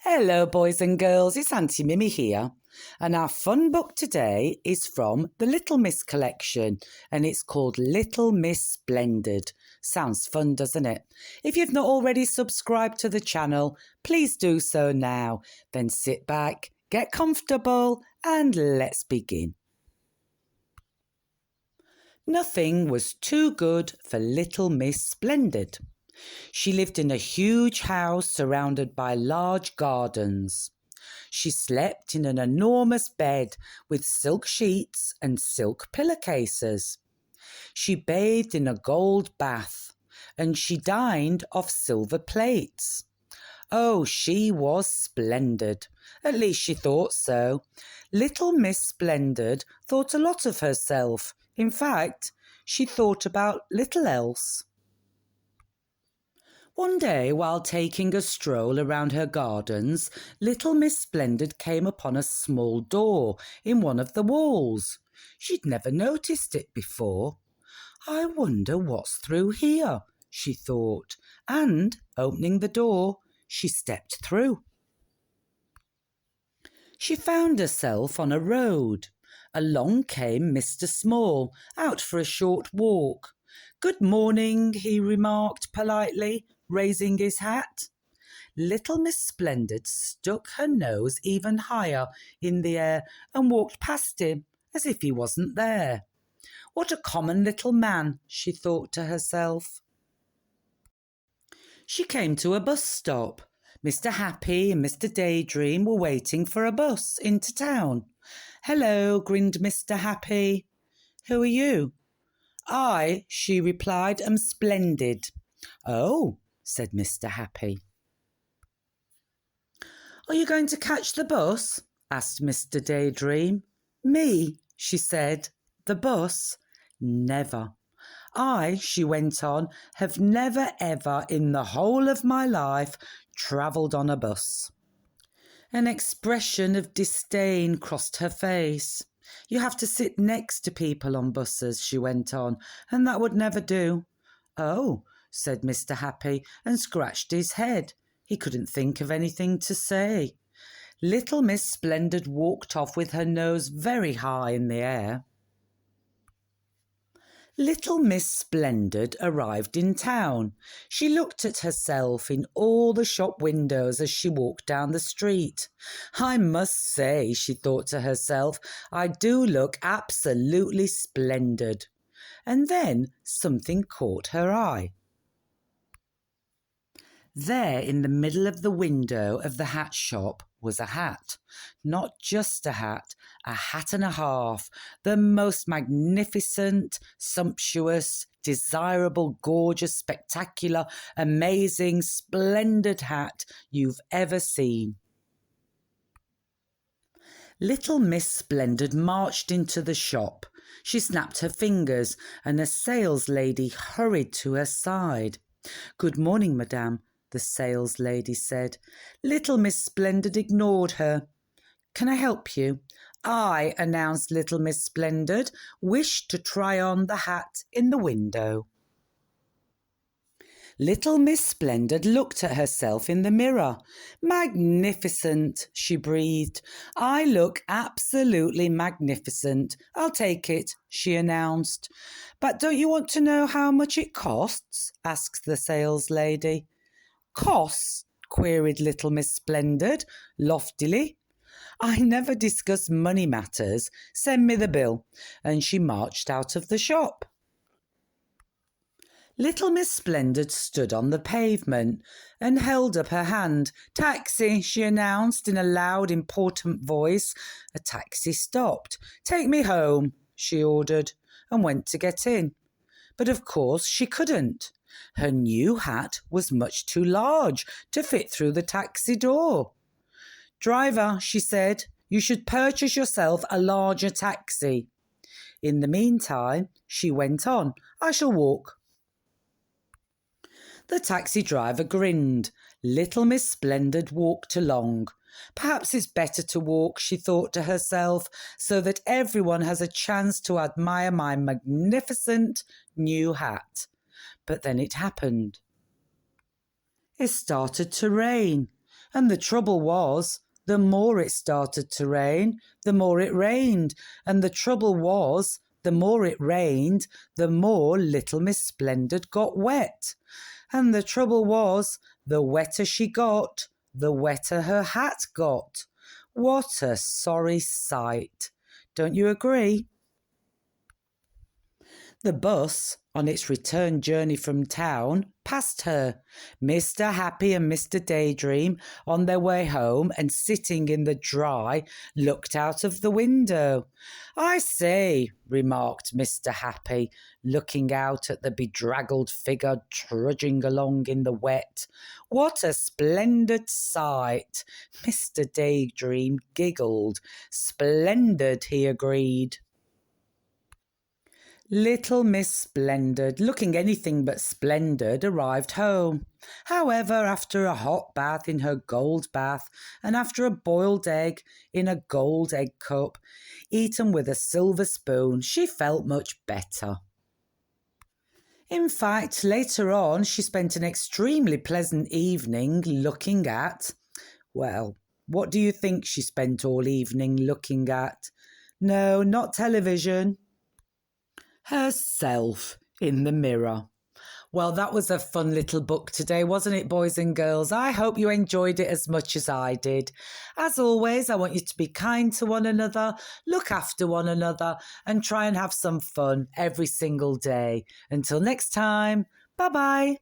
Hello boys and girls, it's Aunty Mimmi here, and our fun book today is from the Little Miss collection and it's called Little Miss Splendid. Sounds fun, doesn't it? If you've not already subscribed to the channel, please do so now. Then sit back, get comfortable and let's begin. Nothing was too good for Little Miss Splendid. She lived in a huge house surrounded by large gardens. She slept in an enormous bed with silk sheets and silk pillowcases. She bathed in a gold bath, and she dined off silver plates. Oh, she was splendid. At least she thought so. Little Miss Splendid thought a lot of herself. In fact, she thought about little else. One day, while taking a stroll around her gardens, Little Miss Splendid came upon a small door in one of the walls. She'd never noticed it before. I wonder what's through here, she thought, and, opening the door, she stepped through. She found herself on a road. Along came Mr. Small, out for a short walk. "Good morning," he remarked politely, raising his hat. Little Miss Splendid stuck her nose even higher in the air and walked past him as if he wasn't there. What a common little man, she thought to herself. She came to a bus stop. Mr. Happy and Mr. Daydream were waiting for a bus into town. "Hello," grinned Mr. Happy. "Who are you?" "I," she replied, "am splendid." "Oh," said Mr. Happy. "Are you going to catch the bus?" asked Mr. Daydream. "Me," she said. "The bus? Never. I," she went on, "have never ever in the whole of my life travelled on a bus." An expression of disdain crossed her face. "You have to sit next to people on buses," she went on, "and that would never do." "Oh," said Mr. Happy and scratched his head. He couldn't think of anything to say. Little Miss Splendid walked off with her nose very high in the air. Little Miss Splendid arrived in town. She looked at herself in all the shop windows as she walked down the street. "I must say," she thought to herself, "I do look absolutely splendid." And then something caught her eye. There in the middle of the window of the hat shop was a hat. Not just a hat and a half, the most magnificent, sumptuous, desirable, gorgeous, spectacular, amazing, splendid hat you've ever seen. Little Miss Splendid marched into the shop. She snapped her fingers and a saleslady hurried to her side. "Good morning, madame," the saleslady said. Little Miss Splendid ignored her. "Can I help you?" "I," announced Little Miss Splendid, "wish to try on the hat in the window." Little Miss Splendid looked at herself in the mirror. "Magnificent," she breathed. "I look absolutely magnificent. I'll take it," she announced. "But don't you want to know how much it costs?" asked the saleslady. "Costs?" queried Little Miss Splendid loftily. "I never discuss money matters. Send me the bill." And she marched out of the shop. Little Miss Splendid stood on the pavement and held up her hand. "Taxi," she announced in a loud, important voice. A taxi stopped. "Take me home," she ordered, and went to get in. But of course she couldn't. Her new hat was much too large to fit through the taxi door. "Driver," she said, "you should purchase yourself a larger taxi." In the meantime, she went on, "I shall walk." The taxi driver grinned. Little Miss Splendid walked along. "Perhaps it's better to walk," she thought to herself, "so that everyone has a chance to admire my magnificent new hat." But then it happened. It started to rain. And the trouble was, the more it started to rain, the more it rained. And the trouble was, the more it rained, the more little Miss Splendid got wet. And the trouble was, the wetter she got, the wetter her hat got. What a sorry sight. Don't you agree? The bus, on its return journey from town, passed her. Mr. Happy and Mr. Daydream, on their way home and sitting in the dry, looked out of the window. "I say," remarked Mr. Happy, looking out at the bedraggled figure trudging along in the wet. "What a splendid sight!" Mr. Daydream giggled. "Splendid," he agreed. Little Miss Splendid, looking anything but splendid, arrived home. However, after a hot bath in her gold bath, and after a boiled egg in a gold egg cup, eaten with a silver spoon, she felt much better. In fact, later on, she spent an extremely pleasant evening looking at, well, what do you think she spent all evening looking at? No, not television. Herself in the mirror. Well, that was a fun little book today, wasn't it, boys and girls? I hope you enjoyed it as much as I did. As always, I want you to be kind to one another, look after one another, and try and have some fun every single day. Until next time, bye-bye.